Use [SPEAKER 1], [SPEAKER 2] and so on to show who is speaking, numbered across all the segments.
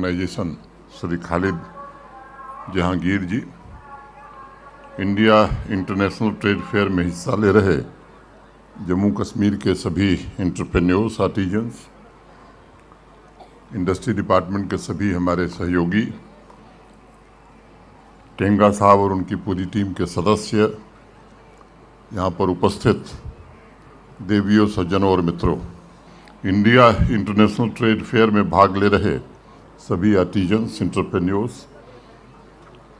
[SPEAKER 1] Organisation Shri Khalid Jahangir जी, India international trade fair में हिस्सा ले रहे जम्मू कश्मीर के सभी एंटरप्रेन्योर्स, आर्टिजन्स, इंडस्ट्री डिपार्टमेंट के सभी हमारे सहयोगी, टेंगा साहब और उनकी पूरी टीम के सदस्य, यहाँ पर उपस्थित देवियों, सज्जनों और मित्रों, इंडिया इंटरनेशनल ट्रेड फेयर में भाग ले रहे सभी आर्टिजन्स, एंटरप्रेन्योर्स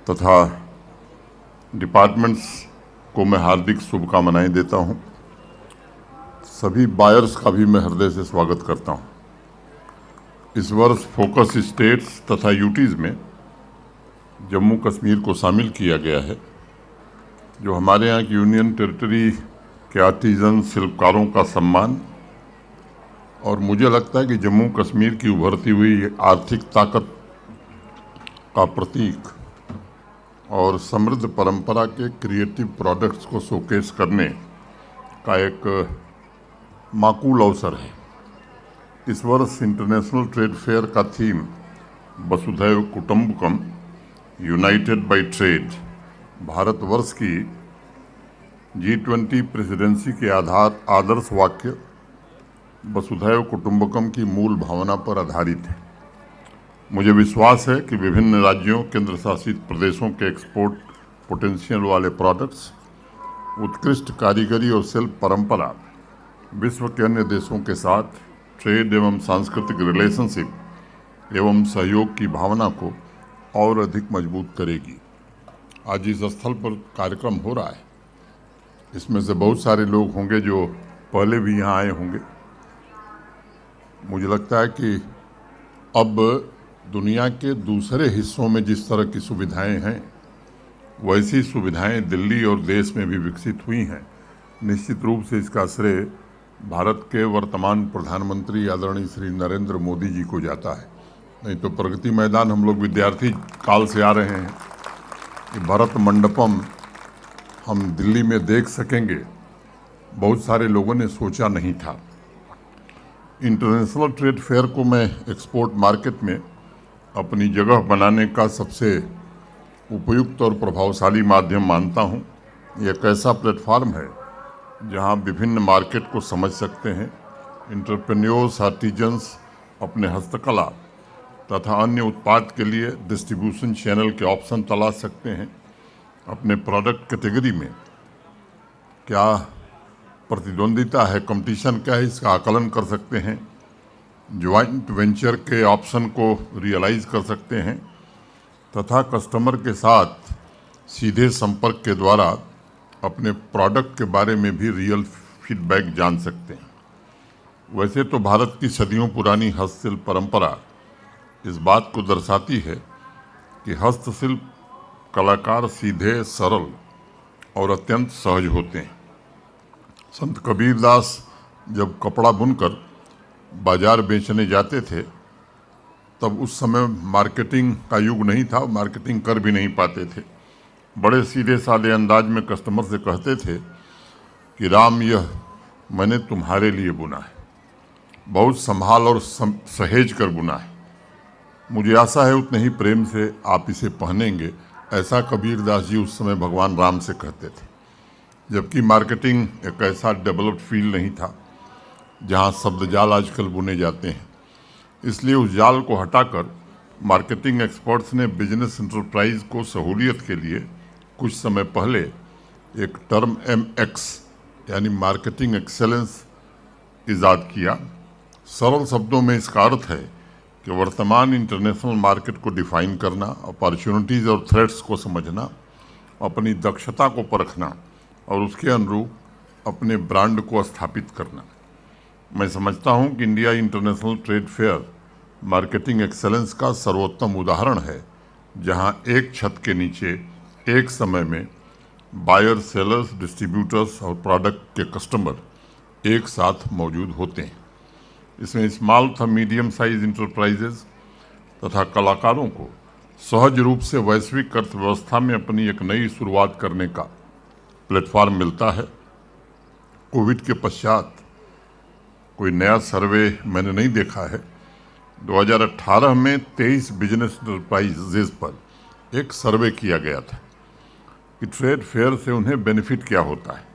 [SPEAKER 1] तथा डिपार्टमेंट्स को मैं हार्दिक शुभकामनाएं देता हूं। सभी बायर्स का भी मैं हृदय से स्वागत करता हूं। इस वर्ष फोकस स्टेट्स तथा यूटीज़ में जम्मू कश्मीर को शामिल किया गया है, जो हमारे यहाँ की यूनियन टेरिटरी के आर्टिजन शिल्पकारों का सम्मान और मुझे लगता है कि जम्मू कश्मीर की उभरती हुई आर्थिक ताकत का प्रतीक और समृद्ध परंपरा के क्रिएटिव प्रोडक्ट्स को शोकेस करने का एक माकूल अवसर है। इस वर्ष इंटरनेशनल ट्रेड फेयर का थीम वसुधैव कुटुंबकम, यूनाइटेड बाय ट्रेड, भारतवर्ष की G20 प्रेसिडेंसी के आदर्श वाक्य वसुधैव कुटुंबकम की मूल भावना पर आधारित है। मुझे विश्वास है कि विभिन्न राज्यों, केंद्र शासित प्रदेशों के एक्सपोर्ट पोटेंशियल वाले प्रोडक्ट्स, उत्कृष्ट कारीगरी और शिल्प परंपरा विश्व के अन्य देशों के साथ ट्रेड एवं सांस्कृतिक रिलेशनशिप एवं सहयोग की भावना को और अधिक मजबूत करेगी। आज इस स्थल पर कार्यक्रम हो रहा है, इसमें से बहुत सारे लोग होंगे जो पहले भी यहाँ आए होंगे। मुझे लगता है कि अब दुनिया के दूसरे हिस्सों में जिस तरह की सुविधाएं हैं, वैसी सुविधाएं दिल्ली और देश में भी विकसित हुई हैं। निश्चित रूप से इसका श्रेय भारत के वर्तमान प्रधानमंत्री आदरणीय श्री नरेंद्र मोदी जी को जाता है। नहीं तो प्रगति मैदान हम लोग विद्यार्थी काल से आ रहे हैं कि भरत मंडपम हम दिल्ली में देख सकेंगे, बहुत सारे लोगों ने सोचा नहीं था। इंटरनेशनल ट्रेड फेयर को मैं एक्सपोर्ट मार्केट में अपनी जगह बनाने का सबसे उपयुक्त और प्रभावशाली माध्यम मानता हूं। यह एक ऐसा प्लेटफॉर्म है जहां विभिन्न मार्केट को समझ सकते हैं। एंटरप्रेन्योर्स, आर्टिजन्स अपने हस्तकला तथा अन्य उत्पाद के लिए डिस्ट्रीब्यूशन चैनल के ऑप्शन तलाश सकते हैं। अपने प्रोडक्ट कैटेगरी में क्या प्रतिद्वंदिता है, कंपटीशन क्या है, इसका आकलन कर सकते हैं। ज्वाइंट वेंचर के ऑप्शन को रियलाइज कर सकते हैं तथा कस्टमर के साथ सीधे संपर्क के द्वारा अपने प्रोडक्ट के बारे में भी रियल फीडबैक जान सकते हैं। वैसे तो भारत की सदियों पुरानी हस्तशिल्प परंपरा इस बात को दर्शाती है कि हस्तशिल्प कलाकार सीधे, सरल और अत्यंत सहज होते हैं। संत कबीरदास जब कपड़ा बुनकर बाजार बेचने जाते थे, तब उस समय मार्केटिंग का युग नहीं था, मार्केटिंग कर भी नहीं पाते थे। बड़े सीधे साधे अंदाज में कस्टमर से कहते थे कि राम, यह मैंने तुम्हारे लिए बुना है, बहुत संभाल और सहेज कर बुना है, मुझे आशा है उतने ही प्रेम से आप इसे पहनेंगे। ऐसा कबीरदास जी उस समय भगवान राम से कहते थे। जबकि मार्केटिंग एक ऐसा डेवलप्ड फील्ड नहीं था जहां शब्द जाल आजकल बुने जाते हैं। इसलिए उस जाल को हटाकर मार्केटिंग एक्सपर्ट्स ने बिजनेस एंटरप्राइज को सहूलियत के लिए कुछ समय पहले एक टर्म MX यानी मार्केटिंग एक्सेलेंस ईजाद किया। सरल शब्दों में इसका अर्थ है कि वर्तमान इंटरनेशनल मार्केट को डिफाइन करना, अपॉर्चुनिटीज़ और थ्रेट्स को समझना, अपनी दक्षता को परखना और उसके अनुरूप अपने ब्रांड को स्थापित करना। मैं समझता हूं कि India international trade fair marketing excellence का सर्वोत्तम उदाहरण है, जहां एक छत के नीचे एक समय में बायर, सेलर्स, डिस्ट्रीब्यूटर्स और प्रोडक्ट के कस्टमर एक साथ मौजूद होते हैं। इसमें स्मॉल तथा मीडियम साइज इंटरप्राइजेज तथा कलाकारों को सहज रूप से वैश्विक अर्थव्यवस्था में अपनी एक नई शुरुआत करने का प्लेटफॉर्म मिलता है। कोविड के पश्चात कोई नया सर्वे मैंने नहीं देखा है, 2018 में 23 बिजनेस इंटरप्राइजेज पर एक सर्वे किया गया था कि ट्रेड फेयर से उन्हें बेनिफिट क्या होता है।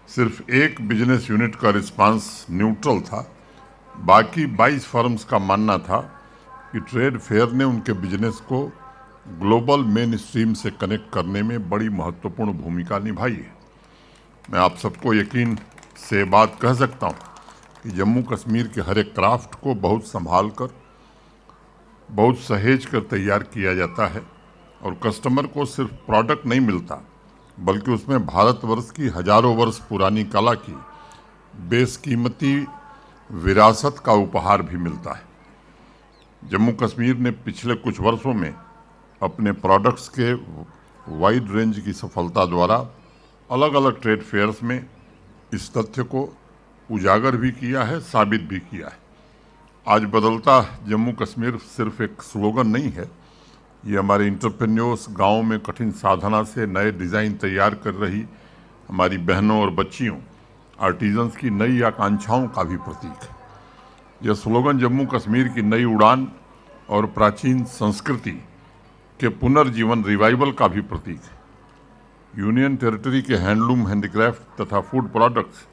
[SPEAKER 1] सिर्फ एक बिजनेस यूनिट का रिस्पांस न्यूट्रल था। बाकी 22 फर्म्स का मानना था कि ट्रेड फेयर ने उनके बिजनेस को ग्लोबल मेन स्ट्रीम से कनेक्ट करने में बड़ी महत्वपूर्ण भूमिका निभाई है। मैं आप सबको यकीन से बात कह सकता हूँ कि जम्मू कश्मीर के हर एक क्राफ्ट को बहुत संभाल कर, बहुत सहेज कर तैयार किया जाता है और कस्टमर को सिर्फ प्रोडक्ट नहीं मिलता बल्कि उसमें भारतवर्ष की हजारों वर्ष पुरानी कला की बेशकीमती विरासत का उपहार भी मिलता है। जम्मू कश्मीर ने पिछले कुछ वर्षों में अपने प्रोडक्ट्स के वाइड रेंज की सफलता द्वारा अलग अलग ट्रेड फेयर्स में इस तथ्य को उजागर भी किया है, साबित भी किया है। आज बदलता जम्मू कश्मीर सिर्फ एक स्लोगन नहीं है, ये हमारे इंटरप्रेन्योर्स गाँव में कठिन साधना से नए डिज़ाइन तैयार कर रही हमारी बहनों और बच्चियों, आर्टिजन्स की नई आकांक्षाओं का भी प्रतीक है। यह स्लोगन जम्मू कश्मीर की नई उड़ान और प्राचीन संस्कृति के पुनर्जीवन रिवाइवल का भी प्रतीक है। यूनियन टेरिटरी के हैंडलूम, हैंडीक्राफ्ट तथा फूड प्रोडक्ट्स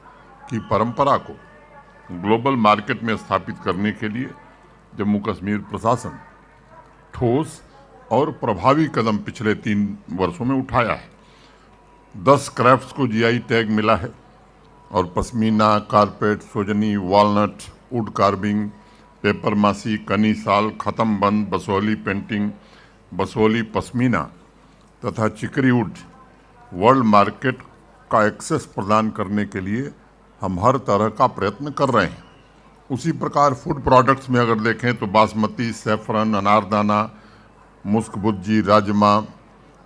[SPEAKER 1] की परंपरा को ग्लोबल मार्केट में स्थापित करने के लिए जम्मू कश्मीर प्रशासन ठोस और प्रभावी कदम पिछले 3 वर्षों में उठाया है। 10 क्राफ्ट्स को जीआई टैग मिला है और pashmina, carpet, सोजनी, walnut, wood carving, paper मासी, कनी साल, खत्म बंद, बसोली पेंटिंग, बसोली पश्मीना तथा चिकरी वुड वर्ल्ड मार्केट का एक्सेस प्रदान करने के लिए हम हर तरह का प्रयत्न कर रहे हैं। उसी प्रकार फूड प्रोडक्ट्स में अगर देखें तो बासमती, सैफरन, अनारदाना, मुस्क भुज्जी, राजमा,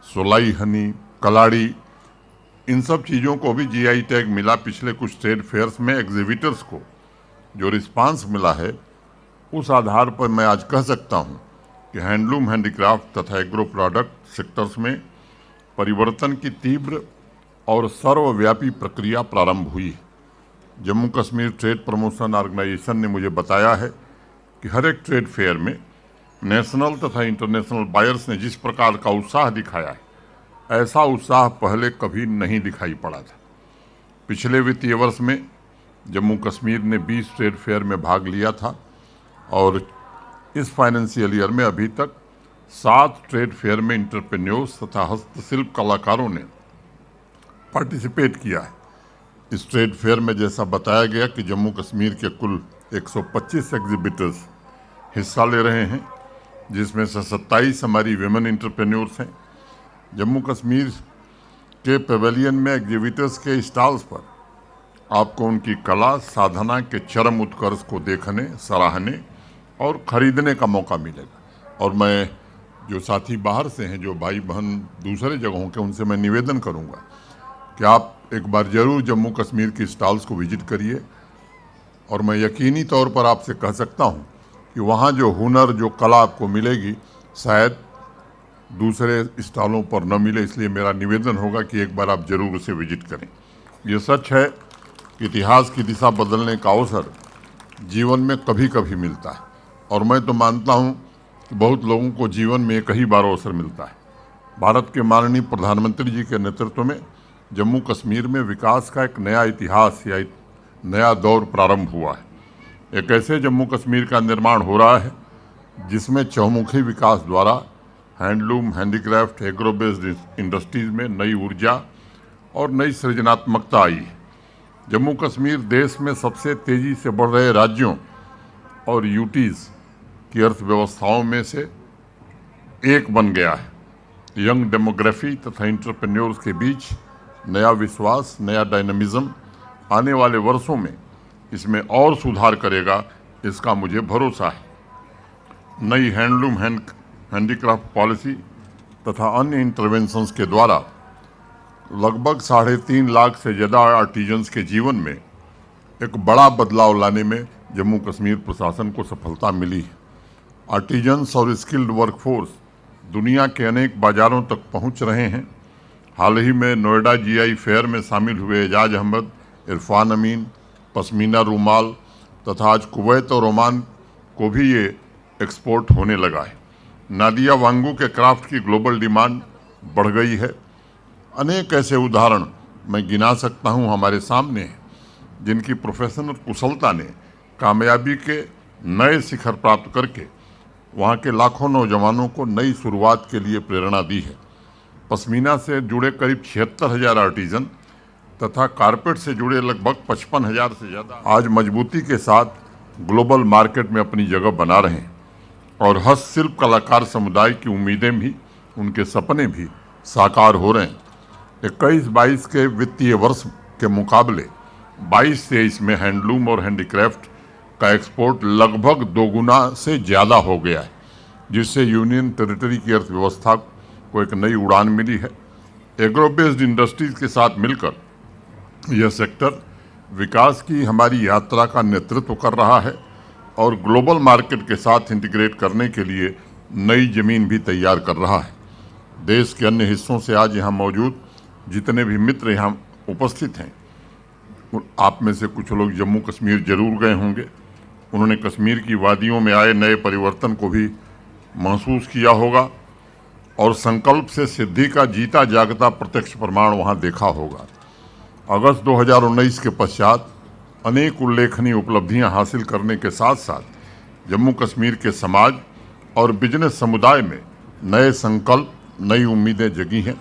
[SPEAKER 1] सोलाई हनी, कलाड़ी, इन सब चीज़ों को भी जीआई टैग मिला। पिछले कुछ ट्रेड फेयर्स में एग्जीबिटर्स को जो रिस्पांस मिला है, उस आधार पर मैं आज कह सकता हूं कि हैंडलूम, हैंडीक्राफ्ट तथा एग्रो प्रोडक्ट सेक्टर्स में परिवर्तन की तीव्र और सर्वव्यापी प्रक्रिया प्रारंभ हुई है। Jammu Kashmir trade promotion organisation ने मुझे बताया है कि हर एक ट्रेड फेयर में नेशनल तथा इंटरनेशनल बायर्स ने जिस प्रकार का उत्साह दिखाया है, ऐसा उत्साह पहले कभी नहीं दिखाई पड़ा था। पिछले वित्तीय वर्ष में जम्मू कश्मीर ने 20 ट्रेड फेयर में भाग लिया था और इस फाइनेंशियल ईयर में अभी तक 7 ट्रेड फेयर में इंटरप्रेन्योर्स तथा हस्तशिल्प कलाकारों ने पार्टिसिपेट किया है। इस ट्रेड फेयर में जैसा बताया गया कि जम्मू कश्मीर के कुल 125 एग्जीबिटर्स हिस्सा ले रहे हैं, जिसमें से 27 हमारी विमेन इंटरप्रेन्योर्स हैं। जम्मू कश्मीर के पेवेलियन में एग्जीबिटर्स के स्टॉल्स पर आपको उनकी कला साधना के चरम उत्कर्ष को देखने, सराहने और खरीदने का मौका मिलेगा। और मैं जो साथी बाहर से हैं, जो भाई बहन दूसरे जगहों के, उनसे मैं निवेदन करूंगा कि आप एक बार जरूर जम्मू कश्मीर की स्टॉल्स को विजिट करिए। और मैं यकीनी तौर पर आपसे कह सकता हूं कि वहां जो हुनर, जो कला आपको मिलेगी, शायद दूसरे स्टॉलों पर न मिले। इसलिए मेरा निवेदन होगा कि एक बार आप जरूर उसे विजिट करें। ये सच है कि इतिहास की दिशा बदलने का अवसर जीवन में कभी कभी मिलता है, और मैं तो मानता हूं कि बहुत लोगों को जीवन में एक ही बार अवसर मिलता है। भारत के माननीय प्रधानमंत्री जी के नेतृत्व में जम्मू कश्मीर में विकास का एक नया इतिहास या नया दौर प्रारंभ हुआ है। एक ऐसे जम्मू कश्मीर का निर्माण हो रहा है जिसमें चहुमुखी विकास द्वारा handloom, handicraft, agro based industries में नई ऊर्जा और नई सृजनात्मकता आई है। जम्मू कश्मीर देश में सबसे तेजी से बढ़ रहे राज्यों और यूटीज की अर्थव्यवस्थाओं में से एक बन गया है। यंग डेमोग्राफी तथा इंटरप्रेन्योर्स के बीच नया विश्वास, नया डायनामिज्म आने वाले वर्षों में इसमें और सुधार करेगा, इसका मुझे भरोसा है। नई हैंडलूम, हैंडीक्राफ्ट पॉलिसी तथा अन्य इंटरवेंशंस के द्वारा लगभग 3.5 लाख से ज़्यादा आर्टिजन्स के जीवन में एक बड़ा बदलाव लाने में जम्मू कश्मीर प्रशासन को सफलता मिली है। आर्टिजन्स और स्किल्ड वर्कफोर्स दुनिया के अनेक बाज़ारों तक पहुंच रहे हैं। हाल ही में नोएडा जीआई फेयर में शामिल हुए एजाज अहमद, इरफान अमीन, पश्मीना रूमाल तथा आज कुवैत और ओमान को भी ये एक्सपोर्ट होने लगा है। नादिया वांगू के क्राफ्ट की ग्लोबल डिमांड बढ़ गई है। अनेक ऐसे उदाहरण मैं गिना सकता हूं हमारे सामने हैं, जिनकी प्रोफेशनल कुशलता ने कामयाबी के नए शिखर प्राप्त करके वहां के लाखों नौजवानों को नई शुरुआत के लिए प्रेरणा दी है। पश्मीना से जुड़े करीब 76,000 आर्टिजन तथा कारपेट से जुड़े लगभग 55,000 से ज़्यादा आज मजबूती के साथ ग्लोबल मार्केट में अपनी जगह बना रहे हैं और हस्तशिल्प कलाकार समुदाय की उम्मीदें भी, उनके सपने भी साकार हो रहे हैं। 21-22 के वित्तीय वर्ष के मुकाबले 22-23 में हैंडलूम और हैंडीक्राफ्ट का एक्सपोर्ट लगभग 2 गुना से ज़्यादा हो गया है, जिससे यूनियन टेरिटरी की अर्थव्यवस्था को एक नई उड़ान मिली है। एग्रो बेस्ड इंडस्ट्रीज के साथ मिलकर यह सेक्टर विकास की हमारी यात्रा का नेतृत्व कर रहा है और ग्लोबल मार्केट के साथ इंटीग्रेट करने के लिए नई जमीन भी तैयार कर रहा है। देश के अन्य हिस्सों से आज यहाँ मौजूद जितने भी मित्र यहाँ उपस्थित हैं, आप में से कुछ लोग जम्मू कश्मीर जरूर गए होंगे। उन्होंने कश्मीर की वादियों में आए नए परिवर्तन को भी महसूस किया होगा और संकल्प से सिद्धि का जीता जागता प्रत्यक्ष प्रमाण वहाँ देखा होगा। अगस्त 2019 के पश्चात अनेक उल्लेखनीय उपलब्धियां हासिल करने के साथ साथ जम्मू कश्मीर के समाज और बिजनेस समुदाय में नए संकल्प, नई उम्मीदें जगी हैं।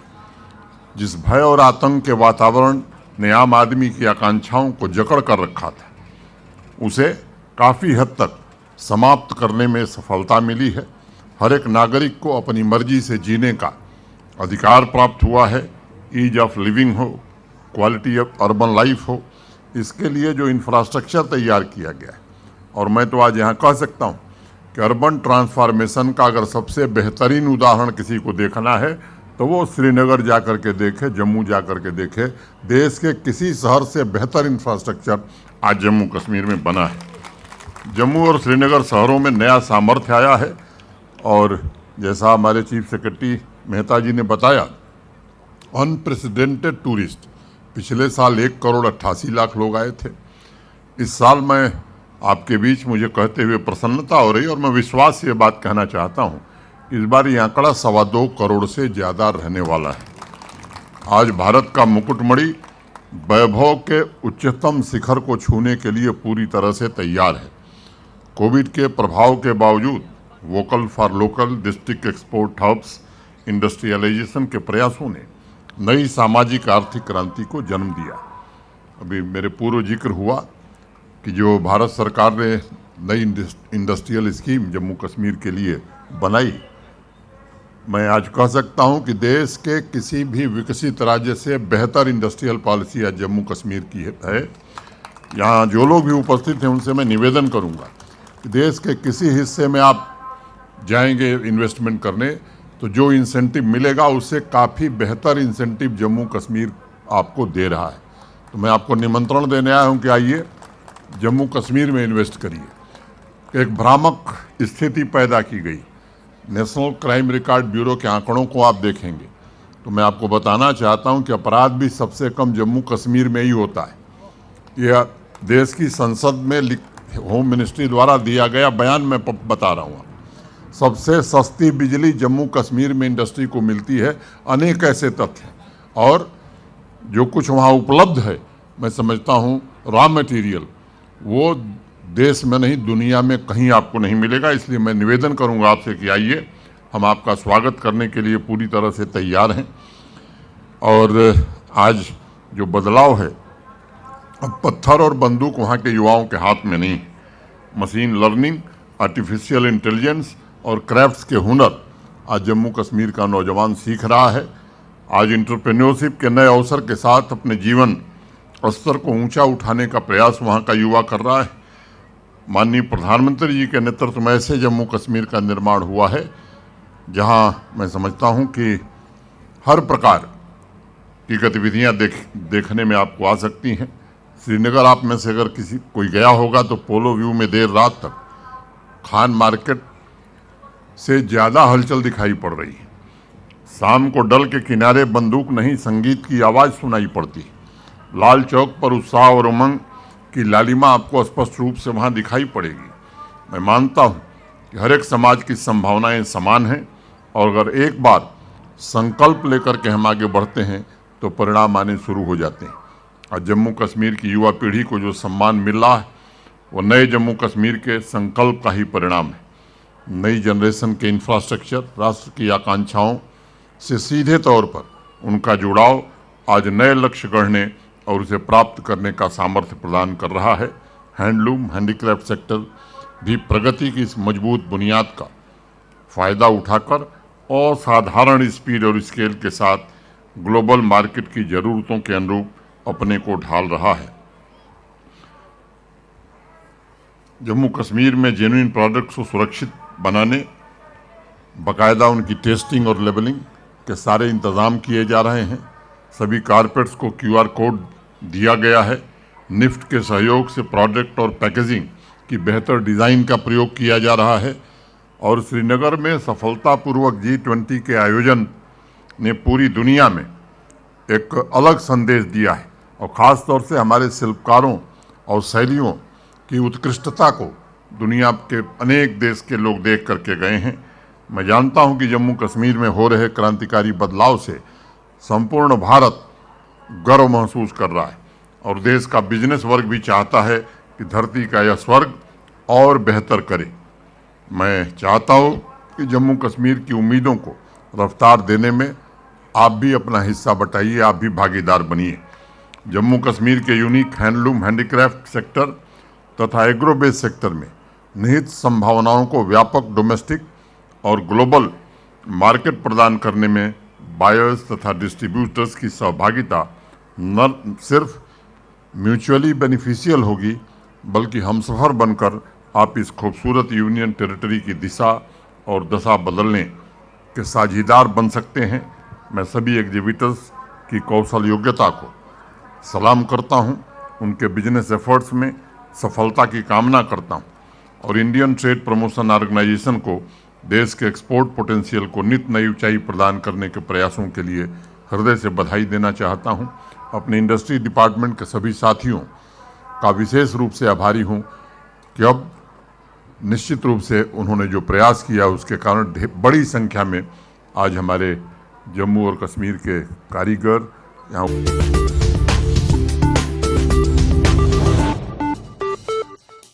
[SPEAKER 1] जिस भय और आतंक के वातावरण ने आम आदमी की आकांक्षाओं को जकड़ कर रखा था, उसे काफ़ी हद तक समाप्त करने में सफलता मिली है। हर एक नागरिक को अपनी मर्जी से जीने का अधिकार प्राप्त हुआ है। ईज ऑफ लिविंग हो, क्वालिटी ऑफ अर्बन लाइफ हो, इसके लिए जो इंफ्रास्ट्रक्चर तैयार किया गया है, और मैं तो आज यहाँ कह सकता हूँ कि अर्बन ट्रांसफॉर्मेशन का अगर सबसे बेहतरीन उदाहरण किसी को देखना है तो वो श्रीनगर जा कर के देखे, जम्मू जा कर के देखे। देश के किसी शहर से बेहतर इंफ्रास्ट्रक्चर आज जम्मू कश्मीर में बना है। जम्मू और श्रीनगर शहरों में नया सामर्थ्य आया है और जैसा हमारे चीफ सेक्रेटरी मेहता जी ने बताया, अनप्रेसिडेंटेड टूरिस्ट पिछले साल 1,88,00,000 लोग आए थे। इस साल मैं आपके बीच मुझे कहते हुए प्रसन्नता हो रही है और मैं विश्वास से ये बात कहना चाहता हूँ, इस बार ये आंकड़ा 2.25 करोड़ से ज़्यादा रहने वाला है। आज भारत का मुकुटमणि वैभव के उच्चतम शिखर को छूने के लिए पूरी तरह से तैयार है। कोविड के प्रभाव के बावजूद vocal for local, district export hubs, industrialisation के प्रयासों ने नई सामाजिक आर्थिक क्रांति को जन्म दिया। अभी मेरे पूर्व जिक्र हुआ कि जो भारत सरकार ने नई इंडस्ट्रियल स्कीम जम्मू कश्मीर के लिए बनाई, मैं आज कह सकता हूं कि देश के किसी भी विकसित राज्य से बेहतर इंडस्ट्रियल पॉलिसी आज जम्मू कश्मीर की है। यहाँ जो लोग भी उपस्थित हैं उनसे मैं निवेदन करूंगा कि देश के किसी हिस्से में आप जाएंगे इन्वेस्टमेंट करने तो जो इंसेंटिव मिलेगा उससे काफ़ी बेहतर इंसेंटिव जम्मू कश्मीर आपको दे रहा है। तो मैं आपको निमंत्रण देने आया हूं कि आइए जम्मू कश्मीर में इन्वेस्ट करिए। एक भ्रामक स्थिति पैदा की गई। नेशनल क्राइम रिकॉर्ड ब्यूरो के आंकड़ों को आप देखेंगे तो मैं आपको बताना चाहता हूं कि अपराध भी सबसे कम जम्मू कश्मीर में ही होता है। यह देश की संसद में होम मिनिस्ट्री द्वारा दिया गया बयान में बता रहा हूँ। सबसे सस्ती बिजली जम्मू कश्मीर में इंडस्ट्री को मिलती है। अनेक ऐसे तथ्य हैं और जो कुछ वहाँ उपलब्ध है, मैं समझता हूँ रॉ मटेरियल वो देश में नहीं दुनिया में कहीं आपको नहीं मिलेगा। इसलिए मैं निवेदन करूँगा आपसे कि आइए, हम आपका स्वागत करने के लिए पूरी तरह से तैयार हैं। और आज जो बदलाव है, अब पत्थर और बंदूक वहाँ के युवाओं के हाथ में नहीं है। मशीन लर्निंग, आर्टिफिशियल इंटेलिजेंस और क्राफ्ट्स के हुनर आज जम्मू कश्मीर का नौजवान सीख रहा है। आज इंटरप्रेन्योरशिप के नए अवसर के साथ अपने जीवन स्तर को ऊंचा उठाने का प्रयास वहां का युवा कर रहा है। माननीय प्रधानमंत्री जी के नेतृत्व में ऐसे जम्मू कश्मीर का निर्माण हुआ है जहां मैं समझता हूं कि हर प्रकार की गतिविधियां देखने में आपको आ सकती हैं। श्रीनगर आप में से अगर कोई गया होगा तो पोलो व्यू में देर रात तक खान मार्केट से ज़्यादा हलचल दिखाई पड़ रही है। शाम को डल के किनारे बंदूक नहीं, संगीत की आवाज़ सुनाई पड़ती है। लाल चौक पर उत्साह और उमंग की लालिमा आपको स्पष्ट रूप से वहाँ दिखाई पड़ेगी। मैं मानता हूँ कि हर एक समाज की संभावनाएं समान हैं और अगर एक बार संकल्प लेकर के हम आगे बढ़ते हैं तो परिणाम आने शुरू हो जाते हैं। और जम्मू कश्मीर की युवा पीढ़ी को जो सम्मान मिल रहा है वो नए जम्मू कश्मीर के संकल्प का ही परिणाम है। नई जनरेशन के इंफ्रास्ट्रक्चर, राष्ट्र की आकांक्षाओं से सीधे तौर पर उनका जुड़ाव आज नए लक्ष्य गढ़ने और उसे प्राप्त करने का सामर्थ्य प्रदान कर रहा है। हैंडलूम, हैंडीक्राफ्ट सेक्टर भी प्रगति की इस मजबूत बुनियाद का फायदा उठाकर असाधारण स्पीड और स्केल के साथ ग्लोबल मार्केट की जरूरतों के अनुरूप अपने को ढाल रहा है। जम्मू कश्मीर में जेन्युइन प्रोडक्ट्स को सुरक्षित बनाने बाकायदा उनकी टेस्टिंग और लेबलिंग के सारे इंतज़ाम किए जा रहे हैं। सभी कारपेट्स को QR कोड दिया गया है। निफ्ट के सहयोग से प्रोडक्ट और पैकेजिंग की बेहतर डिज़ाइन का प्रयोग किया जा रहा है और श्रीनगर में सफलतापूर्वक G20 के आयोजन ने पूरी दुनिया में एक अलग संदेश दिया है और ख़ास तौर से हमारे शिल्पकारों और शैलियों की उत्कृष्टता को दुनिया के अनेक देश के लोग देख करके गए हैं। मैं जानता हूं कि जम्मू कश्मीर में हो रहे क्रांतिकारी बदलाव से संपूर्ण भारत गर्व महसूस कर रहा है और देश का बिजनेस वर्ग भी चाहता है कि धरती का यह स्वर्ग और बेहतर करे। मैं चाहता हूं कि जम्मू कश्मीर की उम्मीदों को रफ्तार देने में आप भी अपना हिस्सा बटाइए, आप भी भागीदार बनिए। जम्मू कश्मीर के यूनिक हैंडलूम, हैंडीक्राफ्ट सेक्टर तथा एग्रो बेस सेक्टर में निहित संभावनाओं को व्यापक डोमेस्टिक और ग्लोबल मार्केट प्रदान करने में बायर्स तथा डिस्ट्रीब्यूटर्स की सहभागिता न सिर्फ म्यूचुअली बेनिफिशियल होगी बल्कि हमसफर बनकर आप इस खूबसूरत यूनियन टेरिटरी की दिशा और दशा बदलने के साझीदार बन सकते हैं। मैं सभी एग्जीबिटर्स की कौशल योग्यता को सलाम करता हूं, उनके बिजनेस एफर्ट्स में सफलता की कामना करता हूं और इंडियन ट्रेड प्रमोशन ऑर्गेनाइजेशन को देश के एक्सपोर्ट पोटेंशियल को नित नई ऊंचाई प्रदान करने के प्रयासों के लिए हृदय से बधाई देना चाहता हूं। अपने इंडस्ट्री डिपार्टमेंट के सभी साथियों का विशेष रूप से आभारी हूं कि अब निश्चित रूप से उन्होंने जो प्रयास किया उसके कारण बड़ी संख्या में आज हमारे जम्मू और कश्मीर के कारीगर यहाँ